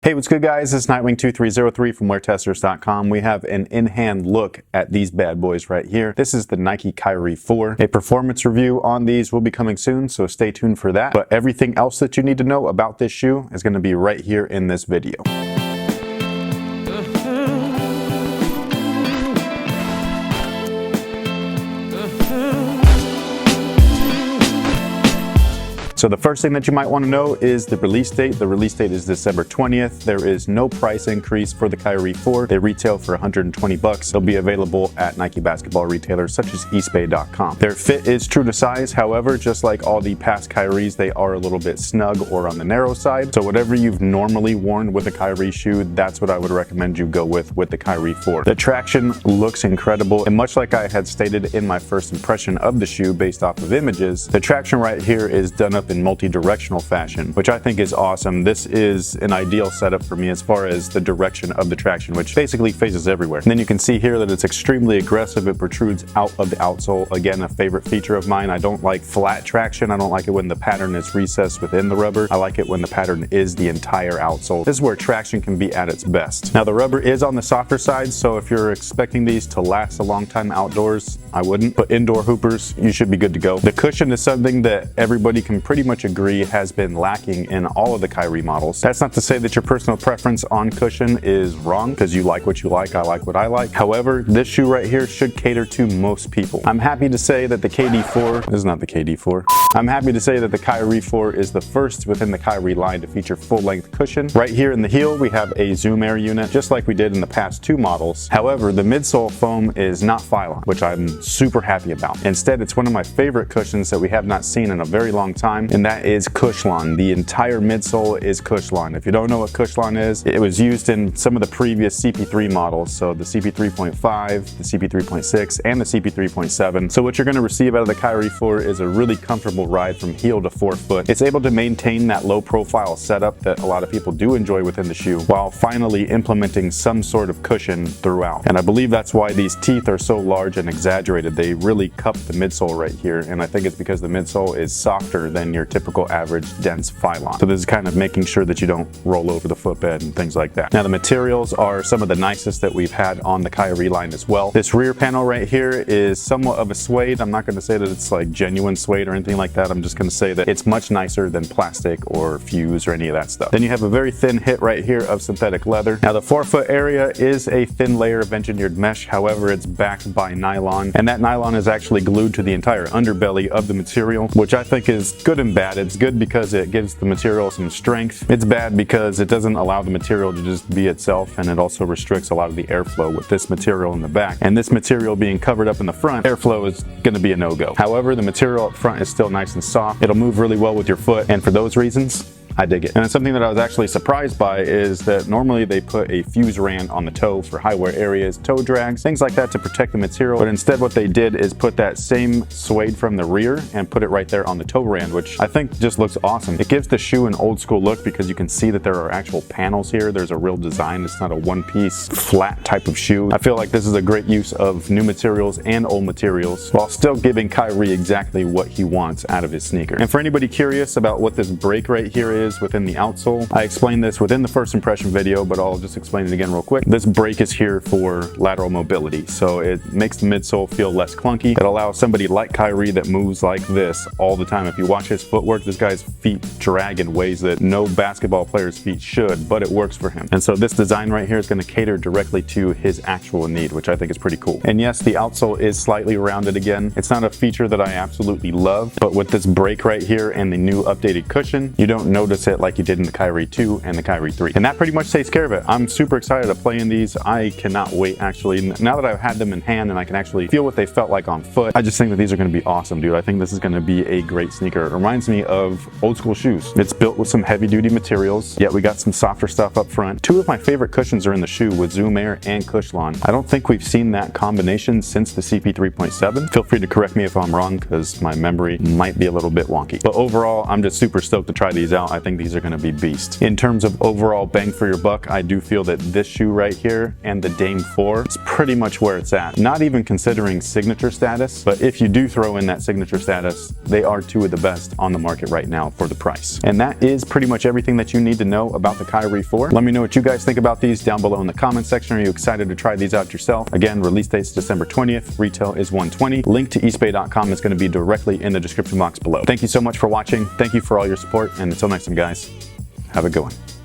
Hey, what's good guys? It's Nightwing2303 from WearTesters.com. We have an in-hand look at these bad boys right here. This is the Nike Kyrie 4. A performance review on these will be coming soon, so stay tuned for that. But everything else that you need to know about this shoe is going to be right here in this video. So the first thing that you might want to know is the release date. The release date is December 20th. There is no price increase for the Kyrie 4. They retail for 120 bucks. They'll be available at Nike basketball retailers such as eastbay.com. Their fit is true to size. However, just like all the past Kyries, they are a little bit snug or on the narrow side. So whatever you've normally worn with a Kyrie shoe, that's what I would recommend you go with the Kyrie 4. The traction looks incredible. And much like I had stated in my first impression of the shoe based off of images, the traction right here is done up in multi-directional fashion, which I think is awesome. This is an ideal setup for me as far as the direction of the traction, which basically faces everywhere. And then you can see here that it's extremely aggressive. It protrudes out of the outsole. Again, a favorite feature of mine. I don't like flat traction. I don't like it when the pattern is recessed within the rubber. I like it when the pattern is the entire outsole. This is where traction can be at its best. Now the rubber is on the softer side, so if you're expecting these to last a long time outdoors, I wouldn't. But indoor hoopers, you should be good to go. The cushion is something that everybody can pretty much agree has been lacking in all of the Kyrie models. That's not to say that your personal preference on cushion is wrong, because you like what you like, I like what I like. However, this shoe right here should cater to most people. I'm happy to say that the KD4, this is not the KD4. I'm happy to say that the Kyrie 4 is the first within the Kyrie line to feature full-length cushion. Right here in the heel, we have a Zoom Air unit, just like we did in the past two models. However, the midsole foam is not Phylon, which I'm super happy about. Instead, it's one of my favorite cushions that we have not seen in a very long time, and that is Cushlon. The entire midsole is Cushlon. If you don't know what Cushlon is, it was used in some of the previous CP3 models, so the CP3.5, the CP3.6, and the CP3.7. So what you're going to receive out of the Kyrie 4 is a really comfortable ride from heel to forefoot. It's able to maintain that low profile setup that a lot of people do enjoy within the shoe, while finally implementing some sort of cushion throughout. And I believe that's why these teeth are so large and exaggerated. They really cup the midsole right here, and I think it's because the midsole is softer than your typical average dense Phylon. So this is kind of making sure that you don't roll over the footbed and things like that. Now the materials are some of the nicest that we've had on the Kyrie line as well. This rear panel right here is somewhat of a suede. I'm not going to say that it's like genuine suede or anything like that. I'm just going to say that it's much nicer than plastic or fuse or any of that stuff. Then you have a very thin hit right here of synthetic leather. Now the forefoot area is a thin layer of engineered mesh. However, it's backed by nylon, and that nylon is actually glued to the entire underbelly of the material, which I think is good and bad. It's good because it gives the material some strength. It's bad because it doesn't allow the material to just be itself, and it also restricts a lot of the airflow with this material in the back. And this material being covered up in the front, airflow is going to be a no-go. However, the material up front is still nice and soft. It'll move really well with your foot, and for those reasons, I dig it. And it's something that I was actually surprised by is that normally they put a fuse rand on the toe for high wear areas, toe drags, things like that to protect the material. But instead what they did is put that same suede from the rear and put it right there on the toe rand, which I think just looks awesome. It gives the shoe an old school look because you can see that there are actual panels here. There's a real design. It's not a one piece flat type of shoe. I feel like this is a great use of new materials and old materials while still giving Kyrie exactly what he wants out of his sneaker. And for anybody curious about what this break right here is within the outsole, I explained this within the first impression video, but I'll just explain it again real quick. This break is here for lateral mobility, so it makes the midsole feel less clunky. It allows somebody like Kyrie that moves like this all the time. If you watch his footwork, this guy's feet drag in ways that no basketball player's feet should, but it works for him. And so this design right here is going to cater directly to his actual need, which I think is pretty cool. And yes, the outsole is slightly rounded again. It's not a feature that I absolutely love, but with this break right here and the new updated cushion, you don't notice it like you did in the Kyrie 2 and the Kyrie 3. And that pretty much takes care of it. I'm super excited to play in these. I cannot wait, actually. Now that I've had them in hand and I can actually feel what they felt like on foot, I just think that these are going to be awesome, dude. I think this is going to be a great sneaker. It reminds me of old school shoes. It's built with some heavy duty materials, yet we got some softer stuff up front. Two of my favorite cushions are in the shoe with Zoom Air and Cushlon. I don't think we've seen that combination since the CP3.7. Feel free to correct me if I'm wrong, because my memory might be a little bit wonky. But overall, I'm just super stoked to try these out. I I think these are going to be beasts. In terms of overall bang for your buck, I do feel that this shoe right here and the Dame 4 is pretty much where it's at. Not even considering signature status, but if you do throw in that signature status, they are two of the best on the market right now for the price. And that is pretty much everything that you need to know about the Kyrie 4. Let me know what you guys think about these down below in the comment section. Are you excited to try these out yourself? Again, release date's December 20th. Retail is $120. Link to eastbay.com is going to be directly in the description box below. Thank you so much for watching. Thank you for all your support. And until next time, guys, have a good one.